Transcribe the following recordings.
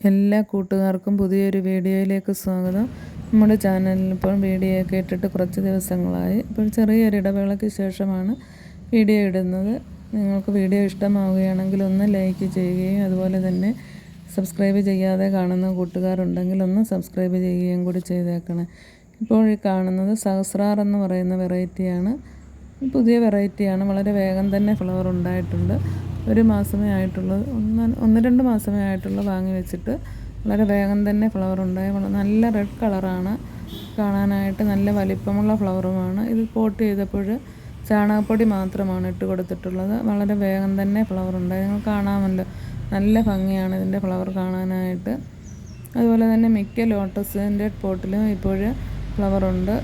എല്ലാ കൂട്ടുകാർക്കും പുതിയൊരു വീഡിയോയിലേക്ക് സ്വാഗതം. നമ്മുടെ ചാനലിൽ ഇപ്പോൾ വീഡിയോ ഒക്കെ ഇട്ടിട്ട് കുറച്ച് ദിവസങ്ങളായി. ഇപ്പോൾ ചെറിയൊരു ഇടവേളയ്ക്ക് ശേഷമാണ് വീഡിയോ ഇടുന്നത്. നിങ്ങൾക്ക് വീഡിയോ ഇഷ്ടമാവുകയാണെങ്കിൽ ഒന്ന് ലൈക്ക് ചെയ്യുകയും അതുപോലെ തന്നെ സബ്സ്ക്രൈബ് ചെയ്യാതെ കാണുന്ന കൂട്ടുകാരുണ്ടെങ്കിൽ ഒന്ന് സബ്സ്ക്രൈബ് ചെയ്യുകയും കൂടി ചെയ്തേക്കണേ. ഇപ്പോൾ ഈ കാണുന്നത് സഹസ്രാർ എന്ന് പറയുന്ന വെറൈറ്റിയാണ്. പുതിയ വെറൈറ്റിയാണ്. വളരെ വേഗം തന്നെ ഫ്ലവർ ഉണ്ടായിട്ടുണ്ട്. ഒരു മാസമേ ആയിട്ടുള്ളൂ, ഒന്ന് രണ്ട് മാസമേ ആയിട്ടുള്ളൂ വാങ്ങി വെച്ചിട്ട്. വളരെ വേഗം തന്നെ ഫ്ലവർ ഉണ്ടായി. നല്ല റെഡ് കളറാണ് കാണാനായിട്ട്, നല്ല വലിപ്പമുള്ള ഫ്ലവറുമാണ്. ഇത് പോട്ട് ചെയ്തപ്പോൾ ചാണകപ്പൊടി മാത്രമാണ് ഇട്ട് കൊടുത്തിട്ടുള്ളത്. വളരെ വേഗം തന്നെ ഫ്ലവർ ഉണ്ടായി. നിങ്ങൾ കാണാമല്ലോ, നല്ല ഭംഗിയാണ് ഇതിൻ്റെ ഫ്ലവർ കാണാനായിട്ട്. അതുപോലെ തന്നെ മിക്ക ലോട്ടസിൻ്റെ പോട്ടിലും ഇപ്പോൾ ഫ്ലവറുണ്ട്.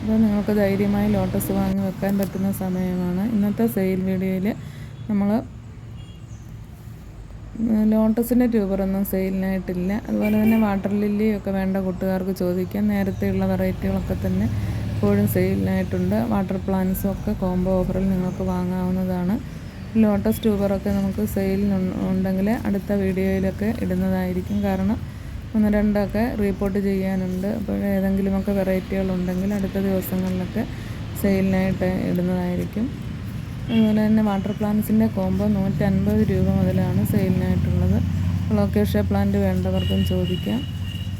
അപ്പോൾ നിങ്ങൾക്ക് ധൈര്യമായി ലോട്ടസ് വാങ്ങി വെക്കാൻ പറ്റുന്ന സമയമാണ്. ഇന്നത്തെ സെയിൽ വീഡിയോയിൽ നമ്മൾ ലോട്ടസിൻ്റെ ട്യൂബറൊന്നും സെയിലിനായിട്ടില്ല. അതുപോലെ തന്നെ വാട്ടർ ലില്ലിയൊക്കെ വേണ്ട കൂട്ടുകാർക്ക് ചോദിക്കാം. നേരത്തെയുള്ള വെറൈറ്റികളൊക്കെ തന്നെ ഇപ്പോഴും സെയിലിനായിട്ടുണ്ട്. വാട്ടർ പ്ലാന്റ്സും ഒക്കെ കോംബോ ഓഫറിൽ നിങ്ങൾക്ക് വാങ്ങാവുന്നതാണ്. ലോട്ടസ് ട്യൂബറൊക്കെ നമുക്ക് സെയിലിനുണ്ടെങ്കിൽ അടുത്ത വീഡിയോയിലൊക്കെ ഇടുന്നതായിരിക്കും. കാരണം ഒന്ന് രണ്ടൊക്കെ റീപ്പോർട്ട് ചെയ്യാനുണ്ട്. അപ്പോൾ ഏതെങ്കിലുമൊക്കെ വെറൈറ്റികളുണ്ടെങ്കിൽ അടുത്ത ദിവസങ്ങളിലൊക്കെ സെയിലിനായിട്ട് ഇടുന്നതായിരിക്കും. അതുപോലെ തന്നെ വാട്ടർ പ്ലാന്റ്സിൻ്റെ കോംബോ 150 രൂപ മുതലാണ് സെയിലിനായിട്ടുള്ളത്. ലൊക്കേഷ്യ പ്ലാന്റ് വേണ്ടവർക്കും ചോദിക്കാം.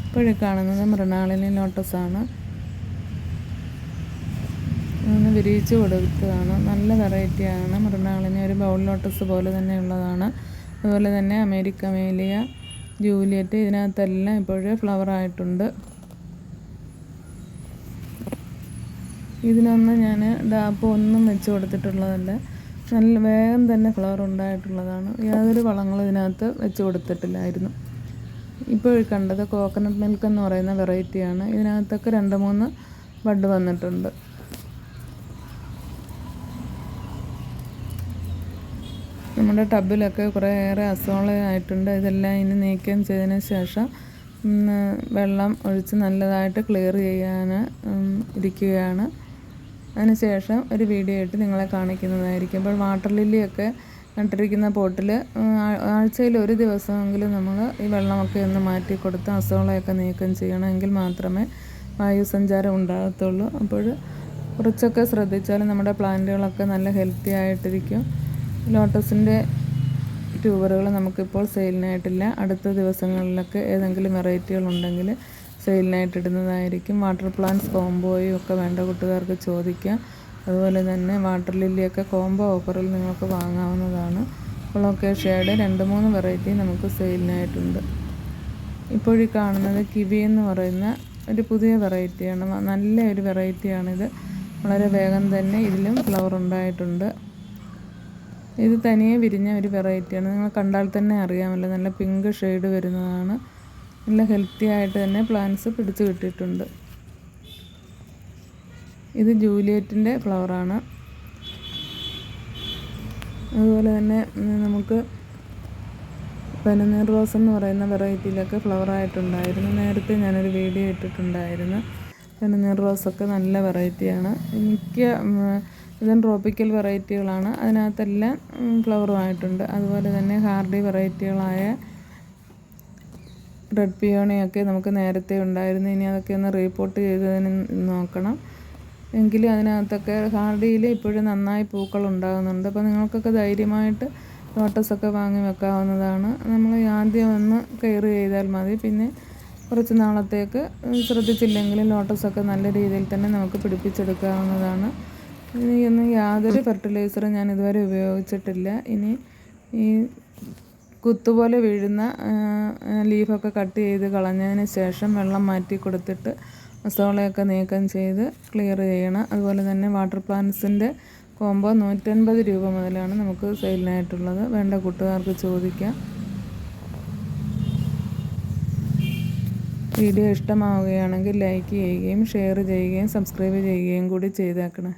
ഇപ്പോഴീ കാണുന്നത് മൃണാളിനി ലോട്ടസാണ്. ഒന്ന് വിരിയിച്ച് കൊടുത്തതാണ്. നല്ല വെറൈറ്റിയാണ് മൃണാളിനി. ഒരു ബൗൾ ലോട്ടസ് പോലെ തന്നെ ഉള്ളതാണ്. അതുപോലെ തന്നെ അമേരിക്കമേലിയ, ജൂലിയറ്റ്, ഇതിനകത്തെല്ലാം ഇപ്പോഴേ ഫ്ലവർ ആയിട്ടുണ്ട്. ഇതിനൊന്നും ഞാൻ ഡാപ്പ് ഒന്നും വെച്ച് കൊടുത്തിട്ടുള്ളതല്ല. നല്ല വേഗം തന്നെ ഫ്ലവർ ഉണ്ടായിട്ടുള്ളതാണ്. യാതൊരു വളങ്ങളും ഇതിനകത്ത് വെച്ച് കൊടുത്തിട്ടില്ലായിരുന്നു. ഇപ്പോൾ കണ്ടത് കോക്കനട്ട് മിൽക്ക് എന്ന് പറയുന്ന വെറൈറ്റിയാണ്. ഇതിനകത്തൊക്കെ 2-3 ബഡ് വന്നിട്ടുണ്ട്. നമ്മുടെ ടബിലൊക്കെ കുറേയേറെ അസോളയായിട്ടുണ്ട്. ഇതെല്ലാം ഇനി നീക്കം ചെയ്തതിന് ശേഷം വെള്ളം ഒഴിച്ച് നല്ലതായിട്ട് ക്ലിയർ ചെയ്യാൻ ഇരിക്കുകയാണ്. അതിനുശേഷം ഒരു വീഡിയോ ഇട്ട് നിങ്ങളെ കാണിക്കുന്നതായിരിക്കും. ഇപ്പോൾ വാട്ടർ ലില്ലിയൊക്കെ നട്ടിരിക്കുന്ന പോട്ടിൽ ആഴ്ചയിൽ ഒരു ദിവസമെങ്കിലും നമ്മൾ ഈ വെള്ളമൊക്കെ ഒന്ന് മാറ്റി കൊടുത്ത് അസോളയൊക്കെ നീക്കം ചെയ്യണം. എങ്കിൽ മാത്രമേ വായുസഞ്ചാരം ഉണ്ടാകത്തുള്ളൂ. അപ്പോൾ കുറച്ചൊക്കെ ശ്രദ്ധിച്ചാൽ നമ്മുടെ പ്ലാന്റുകളൊക്കെ നല്ല ഹെൽത്തി ആയിട്ടിരിക്കും. ലോട്ടസിൻ്റെ ട്യൂബറുകൾ നമുക്കിപ്പോൾ സെയിലിനായിട്ടില്ല. അടുത്ത ദിവസങ്ങളിലൊക്കെ ഏതെങ്കിലും വെറൈറ്റികളുണ്ടെങ്കിൽ സെയിലിനായിട്ട് ഇടുന്നതായിരിക്കും. വാട്ടർ പ്ലാന്റ്സ് കോംബോയും ഒക്കെ വേണ്ട കൂട്ടുകാർക്ക് ചോദിക്കാം. അതുപോലെ തന്നെ വാട്ടർ ലില്ലിയൊക്കെ കോംബോ ഓഫറിൽ നിങ്ങൾക്ക് വാങ്ങാവുന്നതാണ്. കൊളോക്കേഷ്യയുടെ 2-3 വെറൈറ്റി നമുക്ക് സെയിലിനായിട്ടുണ്ട്. ഇപ്പോഴീ കാണുന്നത് കിവി എന്ന് പറയുന്ന ഒരു പുതിയ വെറൈറ്റിയാണ്. നല്ല ഒരു വെറൈറ്റിയാണിത്. വളരെ വേഗം തന്നെ ഇതിലും ഫ്ലവർ ഉണ്ടായിട്ടുണ്ട്. ഇത് തനിയെ വിരിഞ്ഞ ഒരു വെറൈറ്റിയാണ്. നിങ്ങൾ കണ്ടാൽ തന്നെ അറിയാമല്ലോ, നല്ല പിങ്ക് ഷെയ്ഡ് വരുന്നതാണ്. നല്ല ഹെൽത്തി ആയിട്ട് തന്നെ പ്ലാന്റ്സ് പിടിച്ച് കിട്ടിയിട്ടുണ്ട്. ഇത് ജൂലിയറ്റിൻ്റെ ഫ്ലവറാണ്. അതുപോലെ തന്നെ നമുക്ക് പനിനീർ റോസ് എന്ന് പറയുന്ന വെറൈറ്റിയിലൊക്കെ ഫ്ലവർ ആയിട്ടുണ്ടായിരുന്നു. നേരത്തെ ഞാനൊരു വീഡിയോ ഇട്ടിട്ടുണ്ടായിരുന്നു. പനിനീർ റോസൊക്കെ നല്ല വെറൈറ്റിയാണ്. മിക്ക ഇതും ട്രോപ്പിക്കൽ വെറൈറ്റികളാണ്. അതിനകത്തെല്ലാം ഫ്ലവറുമായിട്ടുണ്ട്. അതുപോലെ തന്നെ ഹാർഡി വെറൈറ്റികളായ റെഡ് പിയോണിയൊക്കെ നമുക്ക് നേരത്തെ ഉണ്ടായിരുന്നു. ഇനി അതൊക്കെ ഒന്ന് റീപ്പോർട്ട് ചെയ്തതിന് നോക്കണം. എങ്കിലും അതിനകത്തൊക്കെ ഹാർഡിയിൽ ഇപ്പോഴും നന്നായി പൂക്കൾ ഉണ്ടാകുന്നുണ്ട്. അപ്പോൾ നിങ്ങൾക്കൊക്കെ ധൈര്യമായിട്ട് ലോട്ടസൊക്കെ വാങ്ങി വെക്കാവുന്നതാണ്. നമ്മൾ ആദ്യം ഒന്ന് കെയർ ചെയ്താൽ മതി. പിന്നെ കുറച്ച് നാളത്തേക്ക് ശ്രദ്ധിച്ചില്ലെങ്കിലും ലോട്ടസൊക്കെ നല്ല രീതിയിൽ തന്നെ നമുക്ക് പിടിപ്പിച്ചെടുക്കാവുന്നതാണ്. ഇനിയൊന്നും യാതൊരു ഫെർട്ടിലൈസറും ഞാൻ ഇതുവരെ ഉപയോഗിച്ചിട്ടില്ല. ഇനി ഈ കുത്തുപോലെ വീഴുന്ന ലീഫൊക്കെ കട്ട് ചെയ്ത് കളഞ്ഞതിന് ശേഷം വെള്ളം മാറ്റി കൊടുത്തിട്ട് അസോളയൊക്കെ നീക്കം ചെയ്ത് ക്ലിയർ ചെയ്യണം. അതുപോലെ തന്നെ വാട്ടർ പ്ലാന്റ്സിൻ്റെ കോംബോ 150 രൂപ മുതലാണ് നമുക്ക് സെയിലിനായിട്ടുള്ളത്. വേണ്ട കൂട്ടുകാർക്ക് ചോദിക്കാം. വീഡിയോ ഇഷ്ടമാവുകയാണെങ്കിൽ ലൈക്ക് ചെയ്യുകയും ഷെയർ ചെയ്യുകയും സബ്സ്ക്രൈബ് ചെയ്യുകയും കൂടി ചെയ്തേക്കണം.